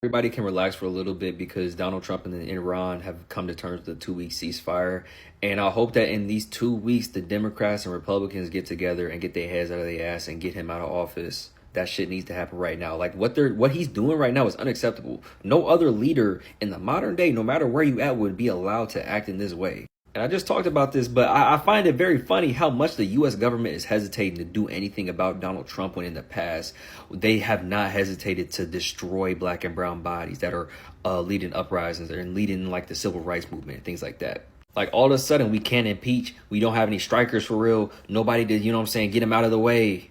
Everybody can relax for a little bit because Donald Trump and Iran have come to terms with a 2 week ceasefire. And I hope that in these 2 weeks, the Democrats and Republicans get together and get their heads out of their ass and get him out of office. That shit needs to happen right now. Like what he's doing right now is unacceptable. No other leader in the modern day, no matter where you at, would be allowed to act in this way. And I just talked about this, but I find it very funny how much the U.S. government is hesitating to do anything about Donald Trump when in the past they have not hesitated to destroy black and brown bodies that are leading uprisings and leading like the civil rights movement and things like that. Like all of a sudden we can't impeach. We don't have any strikers for real. Nobody did, you know what I'm saying, get him out of the way.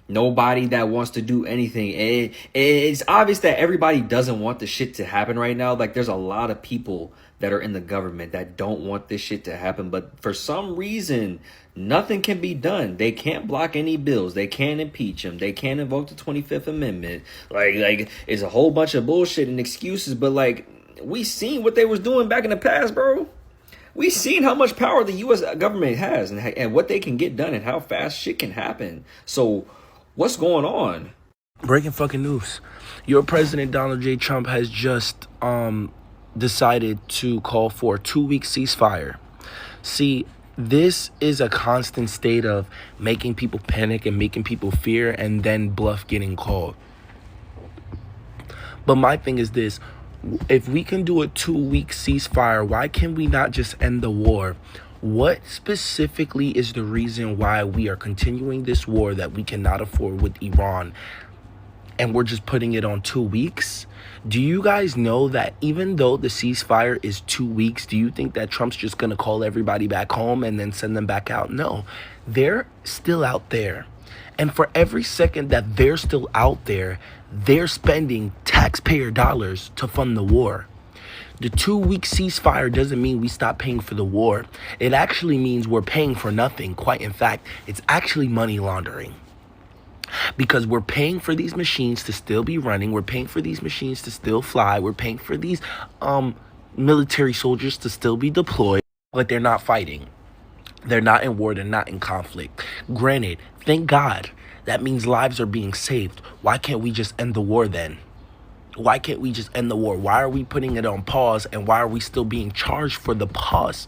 Nobody that wants to do anything. It's obvious that everybody doesn't want the shit to happen right now. Like there's a lot of people that are in the government that don't want this shit to happen. But for some reason, nothing can be done. They can't block any bills. They can't impeach them. They can't invoke the 25th Amendment. Like it's a whole bunch of bullshit and excuses. But like we seen what they was doing back in the past, bro. We seen how much power the U.S. government has and what they can get done and how fast shit can happen. So what's going on? Breaking fucking news. Your president, Donald J. Trump, has just decided to call for a 2-week ceasefire. See, this is a constant state of making people panic and making people fear and then bluff getting called. But my thing is this. If we can do a 2-week ceasefire, why can we not just end the war? What specifically is the reason why we are continuing this war that we cannot afford with Iran? And we're just putting it on 2 weeks? Do you guys know that even though the ceasefire is 2 weeks, do you think that Trump's just going to call everybody back home and then send them back out? No, they're still out there. And for every second that they're still out there, they're spending taxpayer dollars to fund the war. The 2-week ceasefire doesn't mean we stop paying for the war. It actually means we're paying for nothing. Quite in fact, it's actually money laundering. Because we're paying for these machines to still be running. We're paying for these machines to still fly. We're paying for these military soldiers to still be deployed. But they're not fighting. They're not in war. They're not in conflict. Granted, thank God. That means lives are being saved. Why can't we just end the war then? Why can't we just end the war? Why are we putting it on pause? And why are we still being charged for the pause?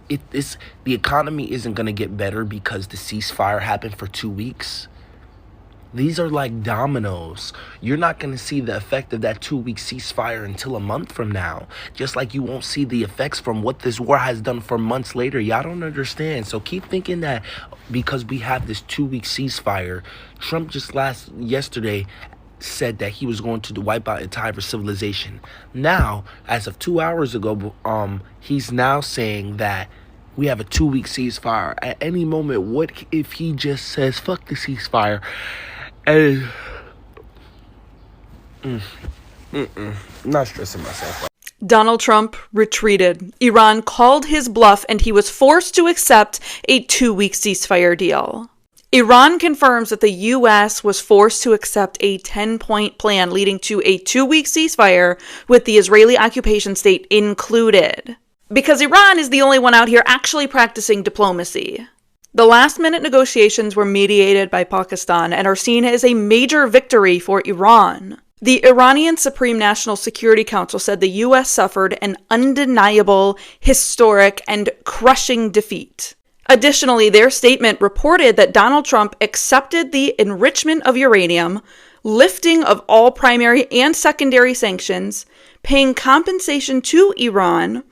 The economy isn't going to get better because the ceasefire happened for 2 weeks. These are like dominoes. You're not going to see the effect of that 2-week ceasefire until a month from now. Just like you won't see the effects from what this war has done for months later. Y'all don't understand. So keep thinking that because we have this 2-week ceasefire, Trump just yesterday said that he was going to wipe out entire civilization. Now, as of 2 hours ago, he's now saying that we have a 2-week ceasefire. At any moment, what if he just says, fuck the ceasefire? And not stressing myself. Donald Trump retreated. Iran called his bluff and he was forced to accept a 2-week ceasefire deal. Iran confirms that the U.S. was forced to accept a 10-point plan leading to a 2-week ceasefire with the Israeli occupation state included. Because Iran is the only one out here actually practicing diplomacy. The last-minute negotiations were mediated by Pakistan and are seen as a major victory for Iran. The Iranian Supreme National Security Council said the U.S. suffered an undeniable, historic, and crushing defeat. Additionally, their statement reported that Donald Trump accepted the enrichment of uranium, lifting of all primary and secondary sanctions, paying compensation to Iran,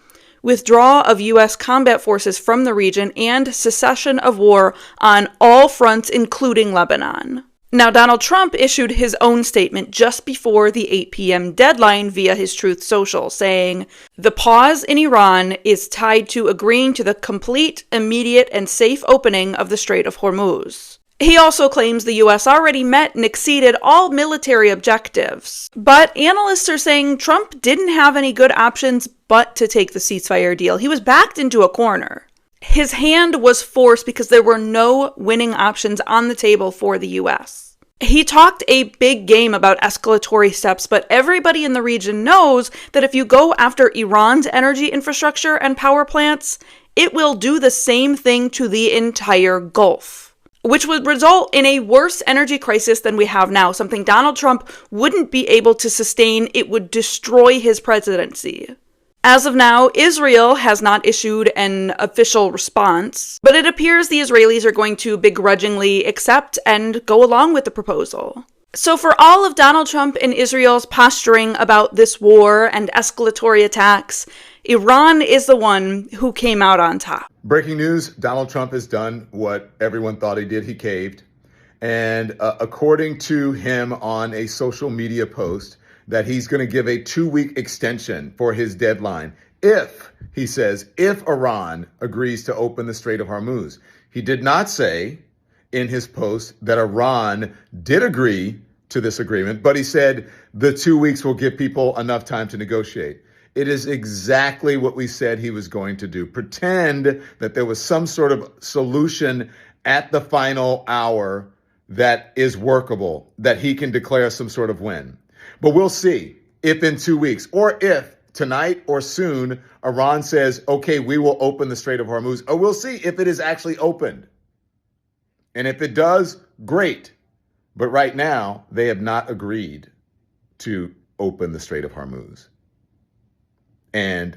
withdrawal of U.S. combat forces from the region, and cessation of war on all fronts, including Lebanon. Now, Donald Trump issued his own statement just before the 8 p.m. deadline via his Truth Social, saying, "The pause in Iran is tied to agreeing to the complete, immediate, and safe opening of the Strait of Hormuz." He also claims the U.S. already met and exceeded all military objectives. But analysts are saying Trump didn't have any good options but to take the ceasefire deal. He was backed into a corner. His hand was forced because there were no winning options on the table for the U.S. He talked a big game about escalatory steps, but everybody in the region knows that if you go after Iran's energy infrastructure and power plants, it will do the same thing to the entire Gulf. which would result in a worse energy crisis than we have now, something Donald Trump wouldn't be able to sustain. It would destroy his presidency. As of now, Israel has not issued an official response, but it appears the Israelis are going to begrudgingly accept and go along with the proposal. So for all of Donald Trump and Israel's posturing about this war and escalatory attacks, Iran is the one who came out on top. Breaking news, Donald Trump has done what everyone thought he did. He caved. And according to him on a social media post, that he's going to give a 2-week extension for his deadline if, he says, if Iran agrees to open the Strait of Hormuz. He did not say in his post that Iran did agree to this agreement, but he said the 2 weeks will give people enough time to negotiate. It is exactly what we said he was going to do. Pretend that there was some sort of solution at the final hour that is workable, that he can declare some sort of win. But we'll see if in 2 weeks, or if tonight or soon, Iran says, okay, we will open the Strait of Hormuz, or we'll see if it is actually opened. And if it does, great. But right now, they have not agreed to open the Strait of Hormuz. And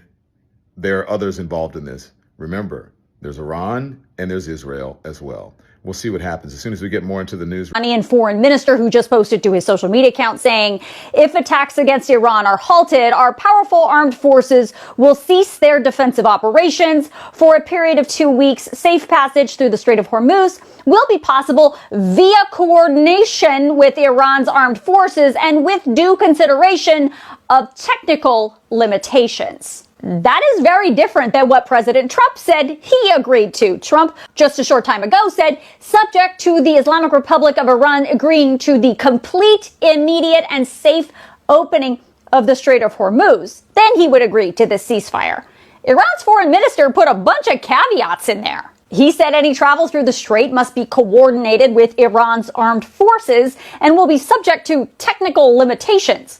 there are others involved in this. Remember, there's Iran and there's Israel as well. We'll see what happens as soon as we get more into the news. Iranian foreign minister who just posted to his social media account saying, if attacks against Iran are halted, our powerful armed forces will cease their defensive operations. For a period of 2 weeks, safe passage through the Strait of Hormuz will be possible via coordination with Iran's armed forces and with due consideration of technical limitations. That is very different than what President Trump said he agreed to. Trump, just a short time ago, said, subject to the Islamic Republic of Iran agreeing to the complete, immediate, and safe opening of the Strait of Hormuz, then he would agree to this ceasefire. Iran's foreign minister put a bunch of caveats in there. He said any travel through the strait must be coordinated with Iran's armed forces and will be subject to technical limitations.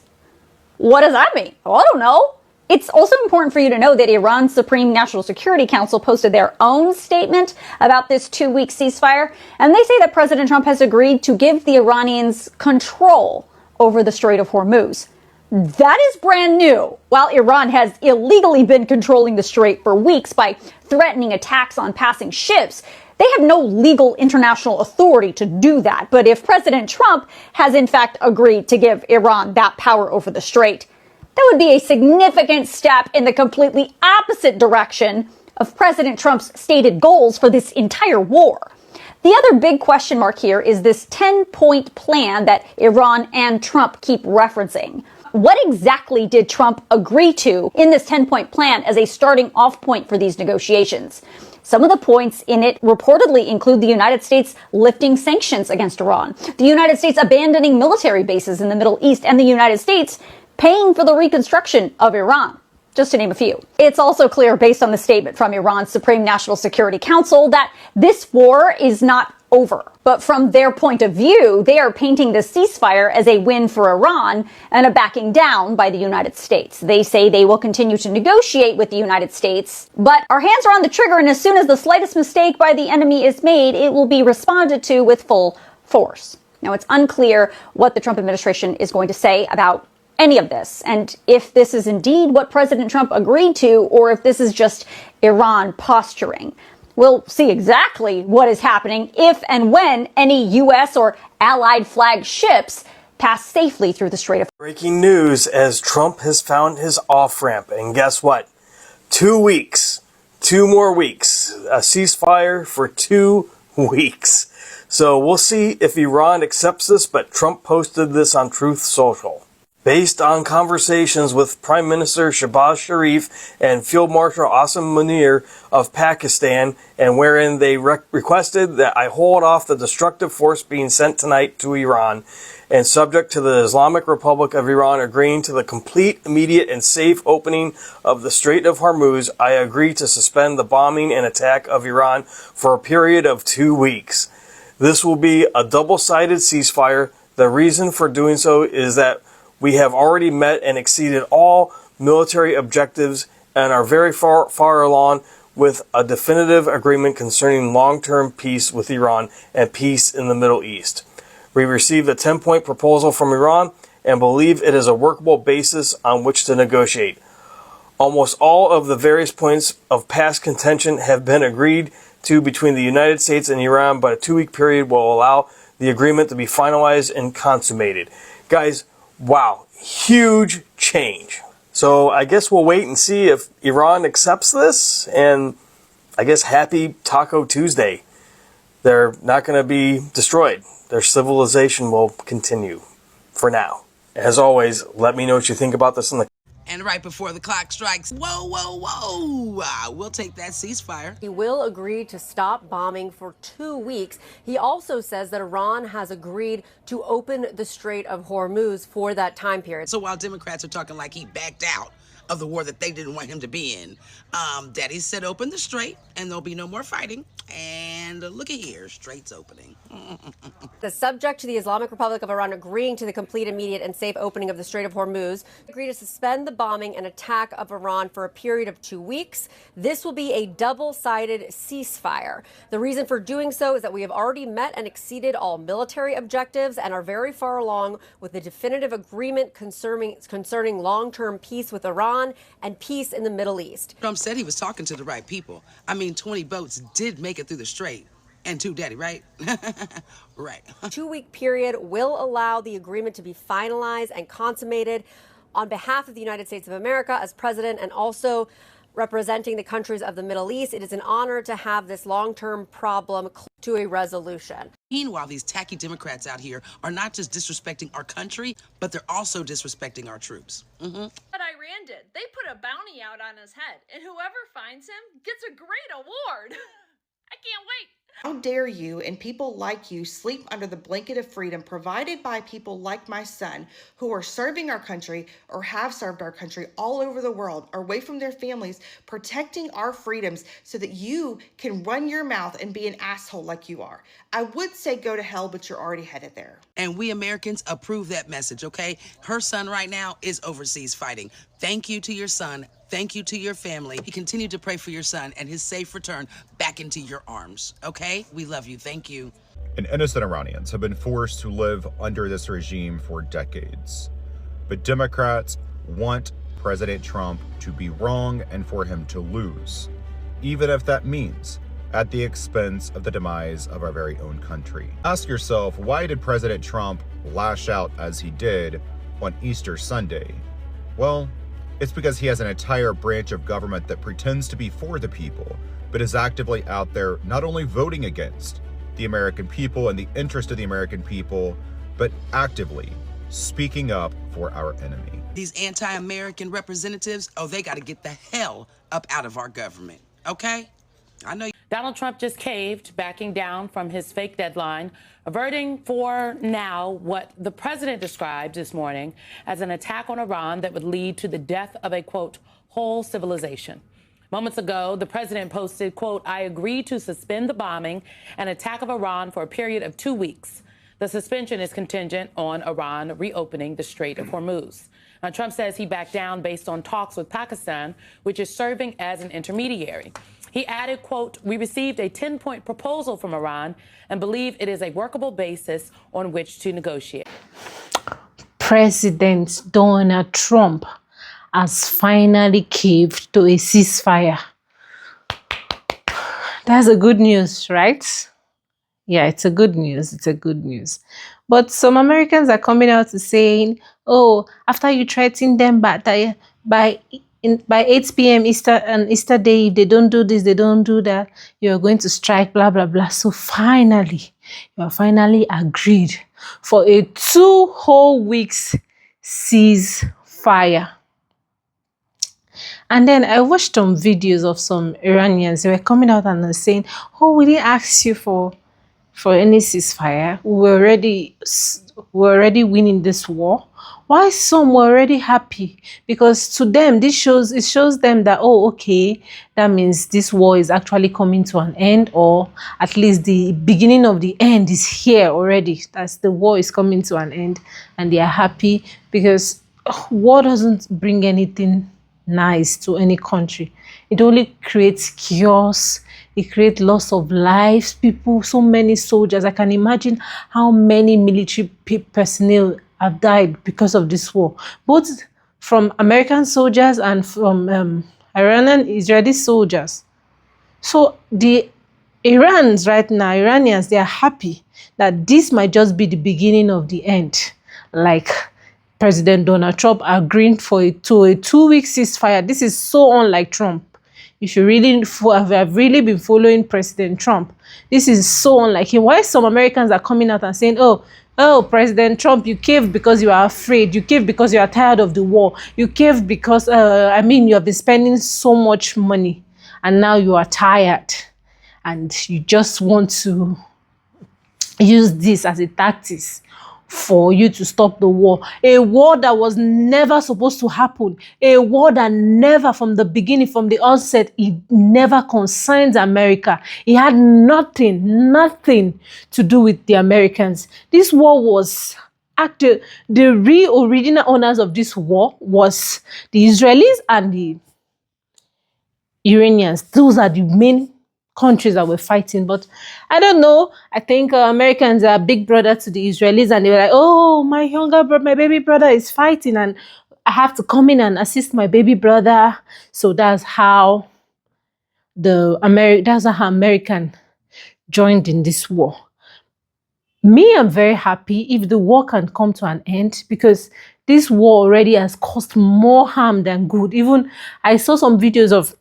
What does that mean? I don't know. It's also important for you to know that Iran's Supreme National Security Council posted their own statement about this 2-week ceasefire, and they say that President Trump has agreed to give the Iranians control over the Strait of Hormuz. That is brand new. While Iran has illegally been controlling the strait for weeks by threatening attacks on passing ships, they have no legal international authority to do that. But if President Trump has in fact agreed to give Iran that power over the strait, that would be a significant step in the completely opposite direction of President Trump's stated goals for this entire war. The other big question mark here is this 10-point plan that Iran and Trump keep referencing. What exactly did Trump agree to in this 10-point plan as a starting off point for these negotiations? Some of the points in it reportedly include the United States lifting sanctions against Iran, the United States abandoning military bases in the Middle East, and the United States paying for the reconstruction of Iran, just to name a few. It's also clear, based on the statement from Iran's Supreme National Security Council, that this war is not over. But from their point of view, they are painting the ceasefire as a win for Iran and a backing down by the United States. They say they will continue to negotiate with the United States, but our hands are on the trigger, and as soon as the slightest mistake by the enemy is made, it will be responded to with full force. Now, it's unclear what the Trump administration is going to say about any of this, and if this is indeed what President Trump agreed to, or if this is just Iran posturing. We'll see exactly what is happening if and when any U.S. or allied flag ships pass safely through the Strait of Hormuz. Breaking news as Trump has found his off-ramp, and guess what? 2 weeks. 2 more weeks. A ceasefire for 2 weeks. So we'll see if Iran accepts this, but Trump posted this on Truth Social. Based on conversations with Prime Minister Shehbaz Sharif and Field Marshal Asim Munir of Pakistan, and wherein they requested that I hold off the destructive force being sent tonight to Iran, and subject to the Islamic Republic of Iran agreeing to the complete, immediate, and safe opening of the Strait of Hormuz, I agree to suspend the bombing and attack of Iran for a period of 2 weeks. This will be a double-sided ceasefire. The reason for doing so is that we have already met and exceeded all military objectives and are very far along with a definitive agreement concerning long-term peace with Iran and peace in the Middle East. We received a 10-point proposal from Iran and believe it is a workable basis on which to negotiate. Almost all of the various points of past contention have been agreed to between the United States and Iran, but a 2-week period will allow the agreement to be finalized and consummated. Guys, wow, huge change. So I guess we'll wait and see if Iran accepts this, and I guess happy Taco Tuesday. They're not going to be destroyed. Their civilization will continue for now. As always, let me know what you think about this in the And right before the clock strikes, whoa, whoa, whoa, we'll take that ceasefire. He will agree to stop bombing for 2 weeks. He also says that Iran has agreed to open the Strait of Hormuz for that time period. So while Democrats are talking like he backed out of the war that they didn't want him to be in, Daddy said open the strait and there'll be no more fighting. And look at here, strait's opening. The subject to the Islamic Republic of Iran agreeing to the complete, immediate, and safe opening of the Strait of Hormuz, agree to suspend the bombing and attack of Iran for a period of 2 weeks. This will be a double-sided ceasefire. The reason for doing so is that we have already met and exceeded all military objectives and are very far along with the definitive agreement concerning long-term peace with Iran and peace in the Middle East. Trump said he was talking to the right people. I mean, 20 boats did make it through the strait. And two, Daddy, right? Right. 2-week period will allow the agreement to be finalized and consummated. On behalf of the United States of America as president and also representing the countries of the Middle East, it is an honor to have this long-term problem to a resolution. Meanwhile, these tacky Democrats out here are not just disrespecting our country, but they're also disrespecting our troops. What Iran did, they put a bounty out on his head, and whoever finds him gets a great award. I can't wait. How dare you and people like you sleep under the blanket of freedom provided by people like my son who are serving our country or have served our country all over the world, are away from their families, protecting our freedoms so that you can run your mouth and be an asshole like you are. I would say go to hell, but you're already headed there. And we Americans approve that message, okay? Her son right now is overseas fighting. Thank you to your son. Thank you to your family. You continue to pray for your son and his safe return back into your arms, okay? We love you. Thank you. And innocent Iranians have been forced to live under this regime for decades. But Democrats want President Trump to be wrong and for him to lose, even if that means at the expense of the demise of our very own country. Ask yourself, why did President Trump lash out as he did on Easter Sunday? Well, it's because he has an entire branch of government that pretends to be for the people, but is actively out there not only voting against the American people and the interest of the American people, but actively speaking up for our enemy. These anti-American representatives, oh, they got to get the hell up out of our government, okay? I know. Donald Trump just caved, backing down from his fake deadline, averting for now what the president described this morning as an attack on Iran that would lead to the death of a, quote, whole civilization. Moments ago, the president posted, quote, I agree to suspend the bombing and attack of Iran for a period of 2 weeks. The suspension is contingent on Iran reopening the Strait of Hormuz. Now, Trump says he backed down based on talks with Pakistan, which is serving as an intermediary. He added, quote, we received a 10-point proposal from Iran and believe it is a workable basis on which to negotiate. President Donald Trump has finally caved to a ceasefire. That's a good news, right? Yeah, it's a good news. It's a good news. But some Americans are coming out to saying, oh, after you threaten them by 8 p.m. Easter Day, if they don't do this, they don't do that, you're going to strike, blah, blah, blah. So finally, you are finally agreed for a 2 whole weeks ceasefire. And then I watched some videos of some Iranians. They were coming out and saying, oh, we didn't ask you for any ceasefire. We're already winning this war. Why some were already happy? Because to them, it shows them that, oh, okay, that means this war is actually coming to an end, or at least the beginning of the end is here already. That's the war is coming to an end, and they are happy because war doesn't bring anything nice to any country. It only creates chaos. It creates loss of lives. People, so many soldiers. I can imagine how many military personnel have died because of this war, both from American soldiers and from Iranian Israeli soldiers. So the Iranians, they are happy that this might just be the beginning of the end. Like President Donald Trump agreeing to a 2-week ceasefire. This is so unlike Trump. If you really have really been following President Trump, this is so unlike him. Why some Americans are coming out and saying, oh, President Trump, you caved because you are afraid. You caved because you are tired of the war. You caved because, you have been spending so much money and now you are tired and you just want to use this as a tactic for you to stop the war. A war that was never supposed to happen. A war that never, from the beginning, from the onset, it never concerns America. It had nothing to do with the Americans. This war was actually, the real original owners of this war was the Israelis and the Iranians. Those are the main countries that were fighting. But I don't know. I think Americans are big brother to the Israelis, and they were like, oh, my baby brother is fighting, and I have to come in and assist my baby brother. So that's how American joined in this war. Me, I'm very happy if the war can come to an end, because this war already has caused more harm than good. Even I saw some videos of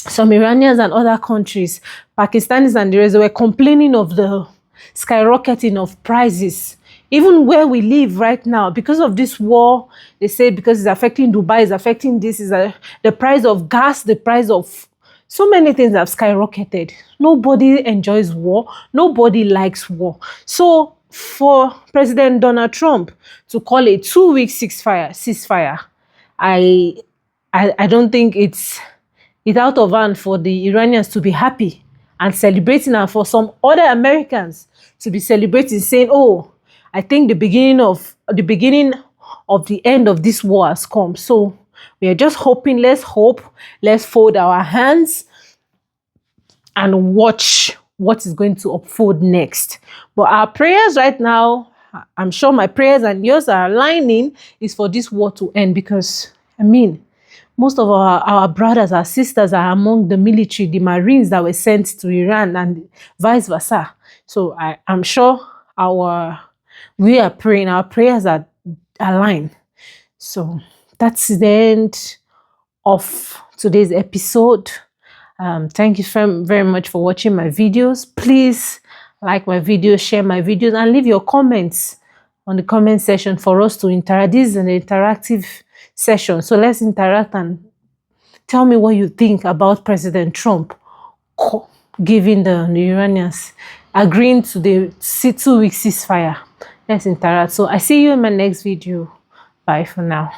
some Iranians and other countries, Pakistanis and the rest, were complaining of the skyrocketing of prices. Even where we live right now, because of this war, they say because it's affecting Dubai, it's affecting this, the price of gas, the price of so many things have skyrocketed. Nobody enjoys war. Nobody likes war. So for President Donald Trump to call a 2-week ceasefire, I don't think it's out of hand for the Iranians to be happy and celebrating, and for some other Americans to be celebrating, saying, oh, I think the beginning of the end of this war has come. So we are just hoping. Let's hope. Let's fold our hands and watch what is going to unfold next. But our prayers right now, I'm sure my prayers and yours are aligning, is for this war to end, because most of our brothers, our sisters are among the military, the Marines that were sent to Iran, and vice versa. So I'm sure we are praying, our prayers are aligned. So that's the end of today's episode. Thank you very much for watching my videos. Please like my videos, share my videos, and leave your comments on the comment section for us to interact. This is an interactive session, so let's interact and tell me what you think about President Trump giving the Iranians, agreeing to the 2-week ceasefire. Let's interact. So I see you in my next video. Bye for now.